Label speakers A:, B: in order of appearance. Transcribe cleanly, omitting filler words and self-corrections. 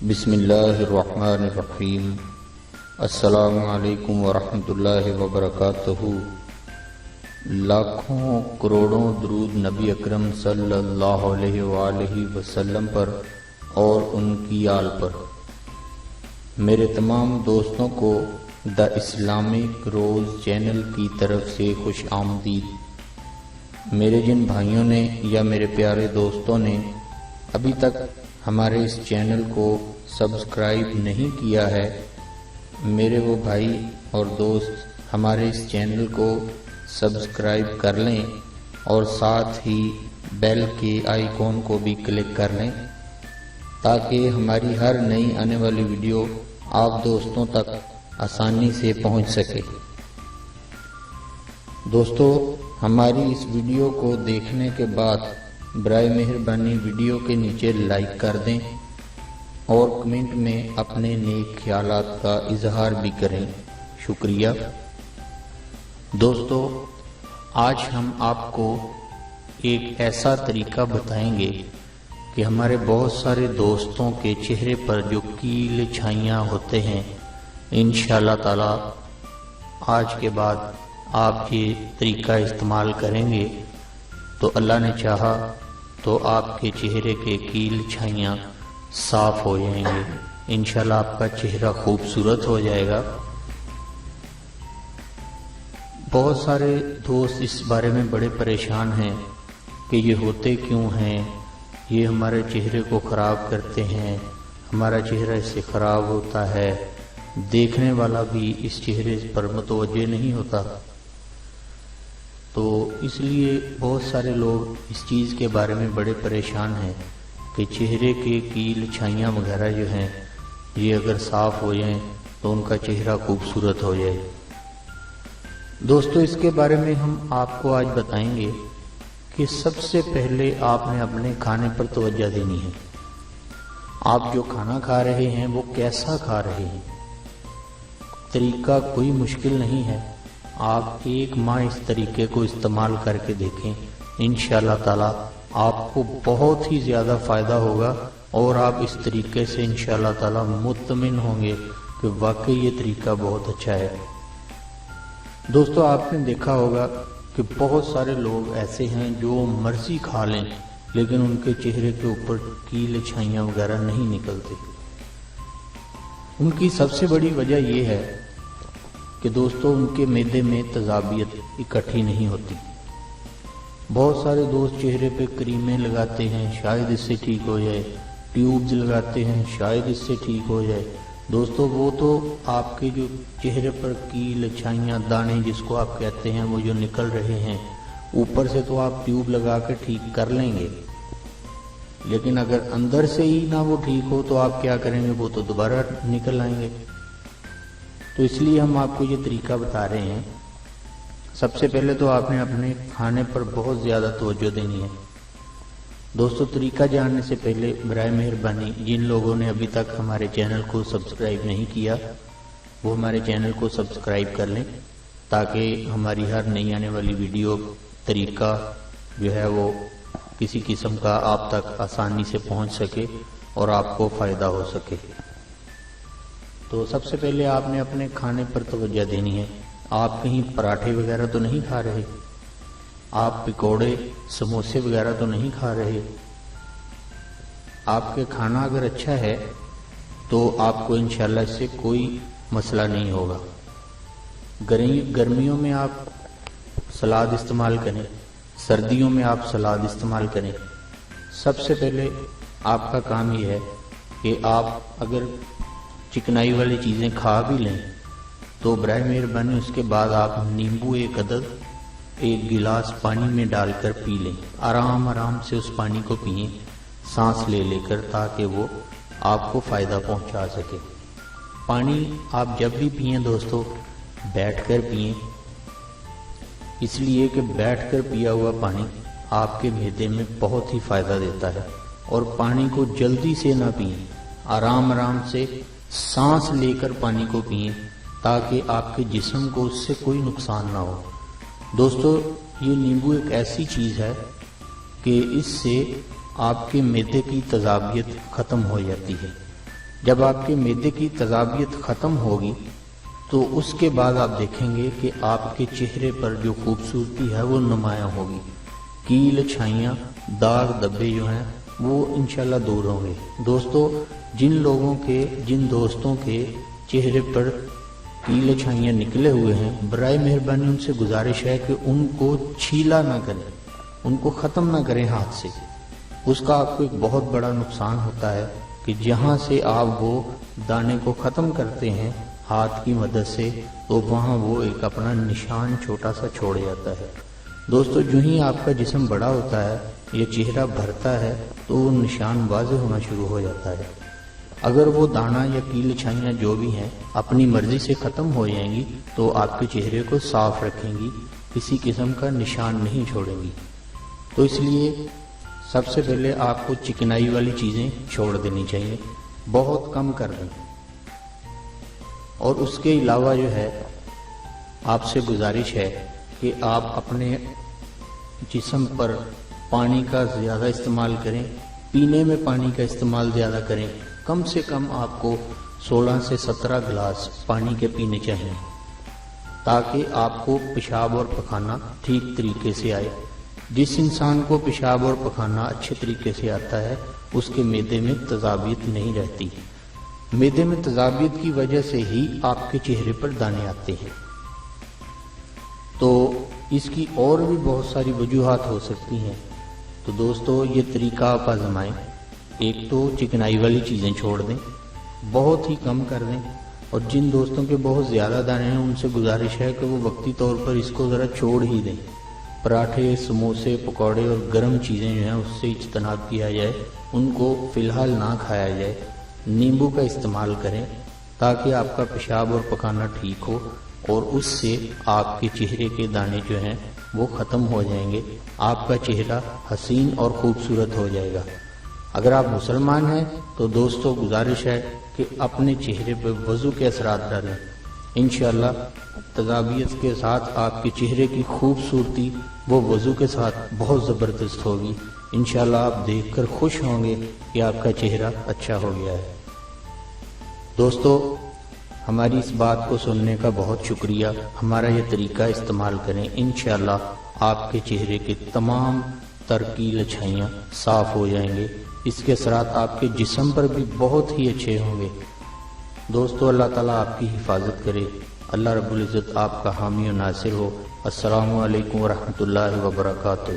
A: بسم اللہ الرحمن الرحیم۔ السلام علیکم ورحمۃ اللہ وبرکاتہ۔ لاکھوں کروڑوں درود نبی اکرم صلی اللہ علیہ وآلہ وسلم پر اور ان کی آل پر۔ میرے تمام دوستوں کو دا اسلامک روز چینل کی طرف سے خوش آمدید۔ میرے جن بھائیوں نے یا میرے پیارے دوستوں نے ابھی تک ہمارے اس چینل کو سبسکرائب نہیں کیا ہے، میرے وہ بھائی اور دوست ہمارے اس چینل کو سبسکرائب کر لیں اور ساتھ ہی بیل کے آئیکن کو بھی کلک کر لیں تاکہ ہماری ہر نئی آنے والی ویڈیو آپ دوستوں تک آسانی سے پہنچ سکے۔ دوستو، ہماری اس ویڈیو کو دیکھنے کے بعد برائے مہربانی ویڈیو کے نیچے لائک کر دیں اور کمنٹ میں اپنے نیک خیالات کا اظہار بھی کریں۔ شکریہ۔ دوستو، آج ہم آپ کو ایک ایسا طریقہ بتائیں گے کہ ہمارے بہت سارے دوستوں کے چہرے پر جو کیل چھائیاں ہوتے ہیں، انشاءاللہ تعالی آج کے بعد آپ یہ طریقہ استعمال کریں گے تو اللہ نے چاہا تو آپ کے چہرے کے کیل چھائیاں صاف ہو جائیں گے، انشاءاللہ آپ کا چہرہ خوبصورت ہو جائے گا۔ بہت سارے دوست اس بارے میں بڑے پریشان ہیں کہ یہ ہوتے کیوں ہیں، یہ ہمارے چہرے کو خراب کرتے ہیں، ہمارا چہرہ اس سے خراب ہوتا ہے، دیکھنے والا بھی اس چہرے پر متوجہ نہیں ہوتا۔ تو اس لیے بہت سارے لوگ اس چیز کے بارے میں بڑے پریشان ہیں کہ چہرے کے کیل چھائیاں وغیرہ جو ہیں یہ اگر صاف ہو جائیں تو ان کا چہرہ خوبصورت ہو جائے۔ دوستو، اس کے بارے میں ہم آپ کو آج بتائیں گے کہ سب سے پہلے آپ نے اپنے کھانے پر توجہ دینی ہے۔ آپ جو کھانا کھا رہے ہیں وہ کیسا کھا رہے ہیں۔ طریقہ کوئی مشکل نہیں ہے، آپ ایک ماہ اس طریقے کو استعمال کر کے دیکھیں، انشاءاللہ تعالی آپ کو بہت ہی زیادہ فائدہ ہوگا اور آپ اس طریقے سے انشاءاللہ تعالی مطمئن ہوں گے کہ واقعی یہ طریقہ بہت اچھا ہے۔ دوستو، آپ نے دیکھا ہوگا کہ بہت سارے لوگ ایسے ہیں جو مرضی کھا لیں لیکن ان کے چہرے کے اوپر کیل چھائیاں وغیرہ نہیں نکلتے۔ ان کی سب سے بڑی وجہ یہ ہے کہ دوستو ان کے معدے میں تیزابیت اکٹھی نہیں ہوتی۔ بہت سارے دوست چہرے پہ کریمیں لگاتے ہیں شاید اس سے ٹھیک ہو جائے، ٹیوبز لگاتے ہیں شاید اس سے ٹھیک ہو جائے۔ دوستو، وہ تو آپ کے جو چہرے پر کیل چھائیاں دانے جس کو آپ کہتے ہیں وہ جو نکل رہے ہیں، اوپر سے تو آپ ٹیوب لگا کے ٹھیک کر لیں گے، لیکن اگر اندر سے ہی نہ وہ ٹھیک ہو تو آپ کیا کریں گے، وہ تو دوبارہ نکل آئیں گے۔ تو اس لیے ہم آپ کو یہ طریقہ بتا رہے ہیں۔ سب سے پہلے تو آپ نے اپنے کھانے پر بہت زیادہ توجہ دینی ہے۔ دوستو، طریقہ جاننے سے پہلے برائے مہربانی جن لوگوں نے ابھی تک ہمارے چینل کو سبسکرائب نہیں کیا وہ ہمارے چینل کو سبسکرائب کر لیں تاکہ ہماری ہر نئی آنے والی ویڈیو طریقہ جو ہے وہ کسی قسم کا آپ تک آسانی سے پہنچ سکے اور آپ کو فائدہ ہو سکے۔ تو سب سے پہلے آپ نے اپنے کھانے پر توجہ دینی ہے۔ آپ کہیں پراٹھے وغیرہ تو نہیں کھا رہے، آپ پکوڑے سموسے وغیرہ تو نہیں کھا رہے۔ آپ کے کھانا اگر اچھا ہے تو آپ کو انشاءاللہ اس سے کوئی مسئلہ نہیں ہوگا۔ گرمیوں میں آپ سلاد استعمال کریں، سردیوں میں آپ سلاد استعمال کریں۔ سب سے پہلے آپ کا کام یہ ہے کہ آپ اگر چکنائی والی چیزیں کھا بھی لیں تو برائے مہربانی اس کے بعد آپ نیمبو ایک عدد ایک گلاس پانی میں ڈال کر پی لیں۔ آرام آرام سے اس پانی کو پئیں، سانس لے لے کر، تاکہ وہ آپ کو فائدہ پہنچا سکے۔ پانی آپ جب بھی پئیں دوستو بیٹھ کر پئیں، اس لیے کہ بیٹھ کر پیا ہوا پانی آپ کے معدے میں بہت ہی فائدہ دیتا ہے۔ اور پانی کو جلدی سے نہ پئیں، آرام آرام سے سانس لے کر پانی کو پئیں تاکہ آپ کے جسم کو اس سے کوئی نقصان نہ ہو۔ دوستو، یہ نیمبو ایک ایسی چیز ہے کہ اس سے آپ کے معدے کی تیزابیت ختم ہو جاتی ہے۔ جب آپ کے معدے کی تذابیت ختم ہوگی تو اس کے بعد آپ دیکھیں گے کہ آپ کے چہرے پر جو خوبصورتی ہے وہ نمایاں ہوگی، کیل چھائیاں داغ دبے جو ہیں وہ انشاءاللہ دور ہوں گے۔ دوستو، جن دوستوں کے چہرے پر کیل چھائیاں نکلے ہوئے ہیں، برائے مہربانی ان سے گزارش ہے کہ ان کو چھیلا نہ کریں، ان کو ختم نہ کریں ہاتھ سے۔ اس کا آپ کو ایک بہت بڑا نقصان ہوتا ہے کہ جہاں سے آپ وہ دانے کو ختم کرتے ہیں ہاتھ کی مدد سے، تو وہاں وہ ایک اپنا نشان چھوٹا سا چھوڑ جاتا ہے۔ دوستو، جو ہی آپ کا جسم بڑا ہوتا ہے یا چہرہ بھرتا ہے تو وہ نشان واضح ہونا شروع ہو جاتا ہے۔ اگر وہ دانہ یا کیل چھائیاں جو بھی ہیں اپنی مرضی سے ختم ہو جائیں گی تو آپ کے چہرے کو صاف رکھیں گی، کسی قسم کا نشان نہیں چھوڑیں گی۔ تو اس لیے سب سے پہلے آپ کو چکنائی والی چیزیں چھوڑ دینی چاہیے، بہت کم کر دیں۔ اور اس کے علاوہ جو ہے آپ سے گزارش ہے کہ آپ اپنے جسم پر پانی کا زیادہ استعمال کریں، پینے میں پانی کا استعمال زیادہ کریں، کم سے کم آپ کو 16 سے 17 گلاس پانی کے پینے چاہیے تاکہ آپ کو پیشاب اور پخانہ ٹھیک طریقے سے آئے۔ جس انسان کو پیشاب اور پخانہ اچھے طریقے سے آتا ہے اس کے معدے میں تذابیت نہیں رہتی۔ معدے میں تذابیت کی وجہ سے ہی آپ کے چہرے پر دانے آتے ہیں۔ تو اس کی اور بھی بہت ساری وجوہات ہو سکتی ہیں۔ تو دوستو، یہ طریقہ آپ آزمائیں۔ ایک تو چکنائی والی چیزیں چھوڑ دیں، بہت ہی کم کر دیں، اور جن دوستوں کے بہت زیادہ دانے ہیں ان سے گزارش ہے کہ وہ وقتی طور پر اس کو ذرا چھوڑ ہی دیں۔ پراٹھے، سموسے، پکوڑے اور گرم چیزیں جو ہیں اس سے اجتناب کیا جائے، ان کو فی الحال نہ کھایا جائے۔ نیمبو کا استعمال کریں تاکہ آپ کا پیشاب اور پخانہ ٹھیک ہو اور اس سے آپ کے چہرے کے دانے جو ہیں وہ ختم ہو جائیں گے، آپ کا چہرہ حسین اور خوبصورت ہو جائے گا۔ اگر آپ مسلمان ہیں تو دوستو گزارش ہے کہ اپنے چہرے پہ وضو کے اثرات ڈالیں، انشاءاللہ تذابیت کے ساتھ آپ کے چہرے کی خوبصورتی وہ وضو کے ساتھ بہت زبردست ہوگی۔ انشاءاللہ آپ دیکھ کر خوش ہوں گے کہ آپ کا چہرہ اچھا ہو گیا ہے۔ دوستو، ہماری اس بات کو سننے کا بہت شکریہ۔ ہمارا یہ طریقہ استعمال کریں، انشاءاللہ آپ کے چہرے کے تمام ترکیل چھائیاں صاف ہو جائیں گے۔ اس کے اثرات آپ کے جسم پر بھی بہت ہی اچھے ہوں گے۔ دوستو، اللہ تعالیٰ آپ کی حفاظت کرے، اللہ رب العزت آپ کا حامی و ناصر ہو۔ السلام علیکم ورحمۃ اللہ وبرکاتہ۔